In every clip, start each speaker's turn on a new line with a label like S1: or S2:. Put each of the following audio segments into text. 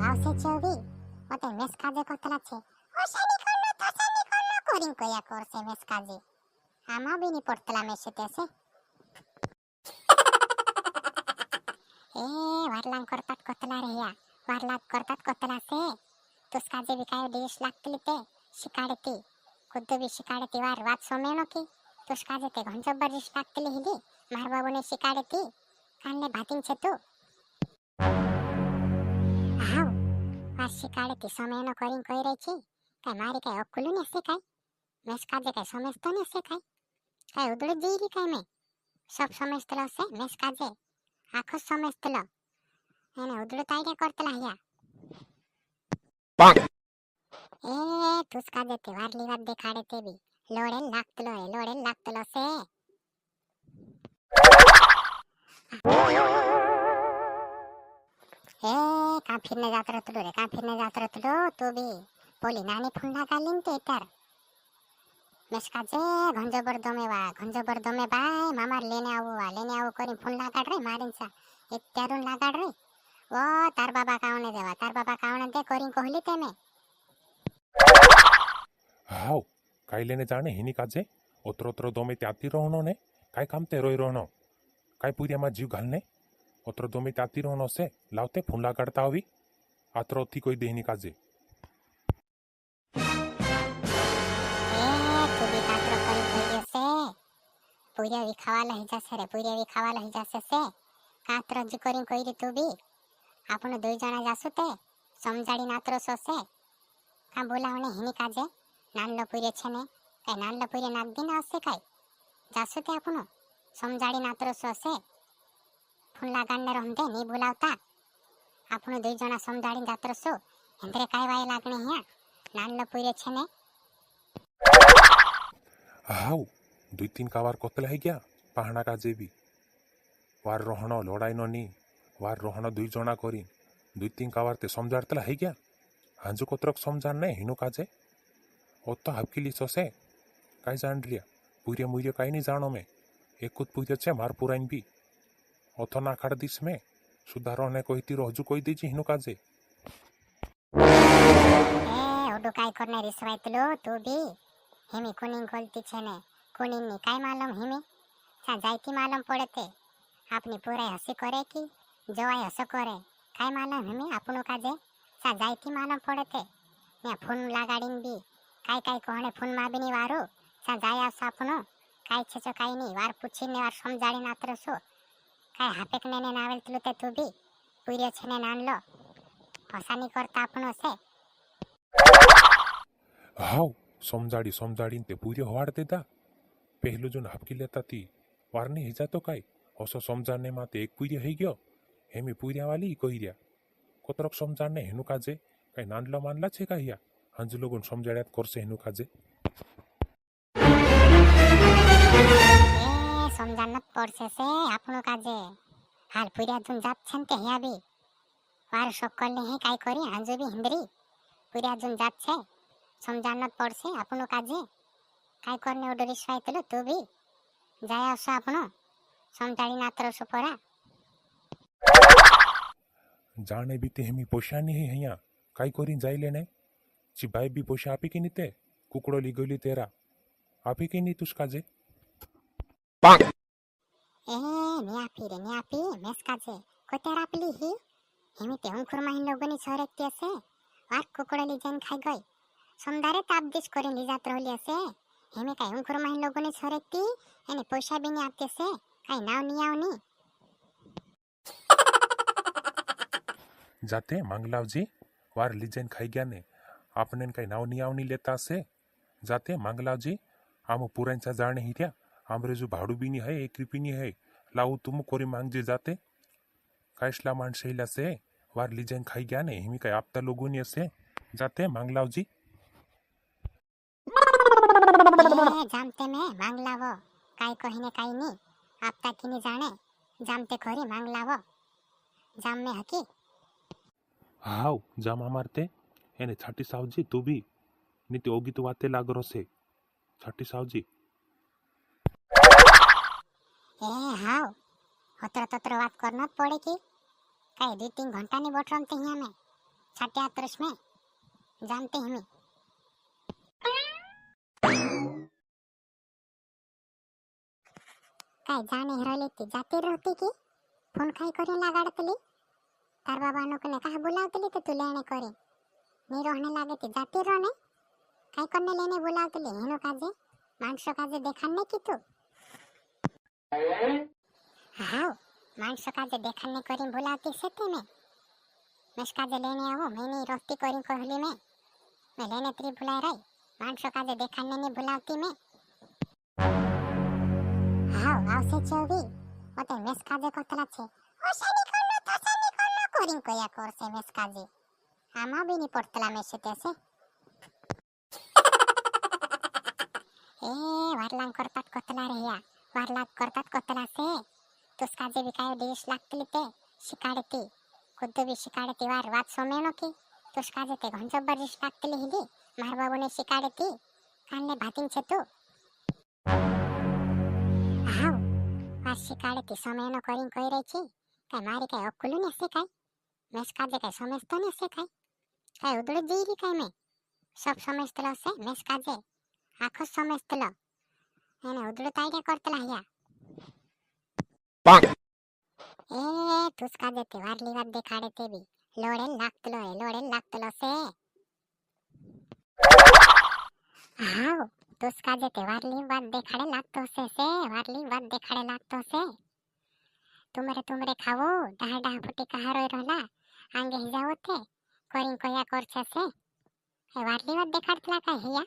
S1: लावसे चवी मते मेस काजे कोतला छे ओशानी करनो थसानी करनो कोरिन कोया कोरसे मेस काजे आमा बिनी पडतला मेसे तेसे ए वारलां करतात कोतला रेया वारलात करतात कोतला से तुस काजे भी काय डिश लागतली ते शिकाडती खुद भी शिकाडती वार वात सोमेनो की तुस काजे ते घंजो बरिश लागतली हिदी मार बाबूने शिकाडती कानले भातीन छे तू हाव वास शिकाडती सोमेनो करिन कोई रे छी काय मारी काय अक्कलू नेसे काय मेस काजे काय समजतो नेसे काय उदळ जेरी काय मे सब समजतलो से मेस काजे आखो समजतलो एने उदळ ताईडे करतला हिया ए तुस काजे ते वारली वात देखाडे ते बी लोडेल लागतलो से ए का फिरने जात रहतलो रे का फिरने जात रहतलो तू बी पोली नानी फुंडा कालीन ते तर मेस काजे घंजबर दमे बाय मामार लेने आऊ करी फुंडा काढ रे मारिनसा इत्यादून लागाड रे वो तार बाबा कावणे दे करी कहली ते में
S2: हाव काय लेने जाणे हिनी काजे ओत्र दोमे त्याती रहणो ने काय काम ते रोई रहणो काय पुरिया मा जीव घालने ओत्र दोमे त्याती रहणो से लावते फुंडा काढता हवी आत्रो थी कोई देहनी काजे
S1: पुरिया भी खावाला ही जासे से कात्र जी करी कोई रे तू भी आपण दुई जना जासु ते समजाडी नात्र सोसे का बोला होने हिनी काजे नानलो पुरे छेने काय नानलो पुरे नाग दिन असे काय जासु ते आपण समजाडी नात्र सोसे फुल्ला गान्ने रहंदे नी बोलावता आपण दुई जना समजाडी जात्र सो हेंद्रे काय वाय लागणे हिया नानलो पुरे छेने
S2: हाव दुई तीन कावार कोतला है गया पहाना काजे भी वार रोहणो लोड़ाई नी वार रोहणो दुई जना करी दुई तीन कावार ते समझाड़तला है गया हांजो कोत्रक समझान ने हिनो काजे ओ तो हपकिली सोसे काय जान लिया पूरिया मुरिया काय नहीं जानो में एक कुछ पूरिया छे मार पुराइन भी ओथो ना खाड़ दिस में सुधारो ने कोई तीरो हजू कोई दीजी हिनो काजे
S1: ए ओडो काय करने रिसवायतलो तू भी हेमी कुनिंग खोलती छे ने कुनिंग नी काय मालूम हेमी सा जायती मालूम पड़ते आपनी पूरे हसी करे की जवाय हसो करे काय मालूम हेमी आपनो काजे सा जायती मालूम पड़ते ने फोन लगाडीन बी काय काय कोहणे फोन मा बी नी वारो सा जाय आस आपनो काय छे छो काय नी वार पूछीने वार समजाडी नात्र सो काय हापेक ने नावेल तलु ते तू बी पूरे छने नानलो हसानी करता आपनो से
S2: हाव समजाडी ते पूरिया होवाड़ देता पहलू जो हपकी लेता थी वारने हिजा तो काय ओसो समझाने माते एक पूरिया है गयो हेमी पूरिया वाली कोई रिया कोतरक समझाने हेनु काजे काय नानलो मानला छे काहिया हंज लोगन समझाड़्यात करसे हेनु काजे
S1: ए समझानत पड़से से आपनो काजे हाल पूरिया जुन जात छन ते हिया भी वार सकल ने काय करी हंज भी हिंदरी पूरिया जुन जात छे समझानत पड़से आपनो काजे काय करने ओडरी स्वायतलो तू भी जाय आसो आपनो समजाडी नात्र सुपरा
S2: जाने भी ते हेमी पोषा नहीं है हिया काय करी जाई लेने ची भाई भी पोषा आपी के नीते कुकड़ो ली गली तेरा आपी के नी तुस काजे
S1: ए न्यापी मेस काजे कोतेरा आपली ही हेमी ते हुंखुर माहिन लोगनी छरेकती असे वार कुकड़ो ली जन खाई गई समदारे ताप दिस करी ली जात रहली असे हेमी काय हुंखुर माहिन लोगनी छरेकती एने पोषा भी नी आपते से काय नाव नी आवनी
S2: जाते मांगलाव जी वार लीजेन खाई गया ने आपने काही नाव नियावनी लेता से जाते मांगलाव जी आम पुरांचा जाणे हिऱ्या आमरे जो भाडू बिनी है एक रिपिनी है लाऊ तुम कोरी मांग जे जाते कायशला मान शैला से वार लीजेन खाई गया ने हिमी काय आपता लोगोनी असे जाते मांगलाव जी
S1: जामते में मांगलावो काय कहिने काय नी आपता किनी जाणे जामते खरी मांगलावो जाम में हकी
S2: हाव जामा मारते एने छाटी सावजी तू भी नीति ओगी तो वाते लागरो से छाटी सावजी
S1: ए हाव होत्र तत्र बात करना पड़े की काय 2-3 घंटा नहीं बैठ रहे हिया में छठे आतरस में जानते हैं मैं। काय जाने हरवली ती जाती रहती की फोन काय करून लागाडतली तार बाबा नो कने कहा बुलावतली तो तू लेने करे नी रहने लागे ती जाती रहने काय करने लेने बुलावतली हेनो काजे माणसो काजे देखाने की तू हाउ माणसो काजे देखाने करी बुलावती से ते मैं काजे लेने आवो मैं नहीं रोती करी कहली मैं लेने तरी बुला रही माणसो काजे देखाने नहीं बुलावती मैं हाउ आवसे चोवी ओते मेस काजे कोतला छे ओसानी करनो थसानी करनो करिन कया करसे मेस काजे आमा भी नहीं पड़तला में से तेसे ए वारलांग करतात कोतला रे या वारलात करतात कोतला से तुस काजे भी काय डिश लागतली ते शिकाडती खुद भी शिकाडती वार वात सोमेनो की तुस काजे ते घंजो बरिश लागतली हिदी मार बाबूने शिकाडती कानने भातीन छे तू हाउ वार शिकाडती सोमेनो करिन कई रही छी काय मारी काय अक्कलू ने से काय मेस काजे काय समजतो ने से काय उदळ जेरी काय मैं सब समजतलो से मेस काजे आखो समजतलो एने उदळ ताईड्या करतला या ए तुस काजे ते वारली वात देखाडे ते बी लोडेल लागतलो से हाउ तुस काजे ते वारली वात देखाडे लागतो से वारली वात देखाडे लागतो से तुमरे खावो डहा फुटी कहारो रहला आंगे हिजाओ थे करिन कया करछे से हे वारली वात देखाडतला काय हिया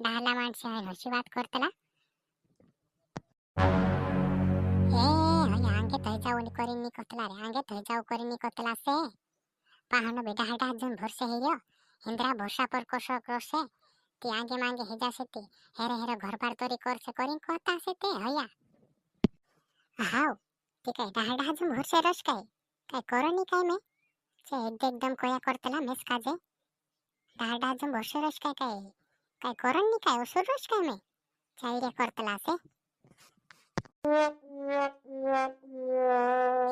S1: डहाला माणसे आहे हसी वात करतला ए हया आंगे तय जाऊ करिन नी कतला रे आंगे तय जाऊ करिन नी कतला से पाहनो बेटा हटा जन भरसे हियो इंद्रा भरसा पर कोसो कोसे ती आंगे मांगे हिजा से ती हेरे घर बार तोरी करसे करिन कहता से ते हया हाउ ती काय डहा जन भरसे रस काय करो नी काय मैं से एकदम कया करतला मेस काजे डहा जन भरसे रस काय करो नी काय उसुर रस काय मैं चाइरे करतला से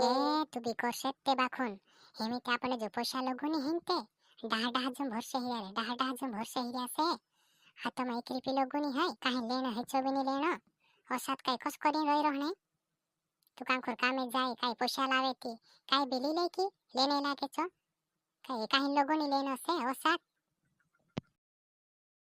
S1: ए तू भी करसे ते बाखून हेमे ते आपले जो पैसा लगुनी हिंते डहा जन भरसे हिया रे डहा जन भरसे हिया से हाथ में 1 रुपया लगुनी है काहे लेनो है चोबीनी लेनो ओसात काय कस करिन रही रहने तू कामे जाए काय पैसा लावे ती काय बिली ले की लेने लागे छो काय काहे लगुनी लेनो से ओसात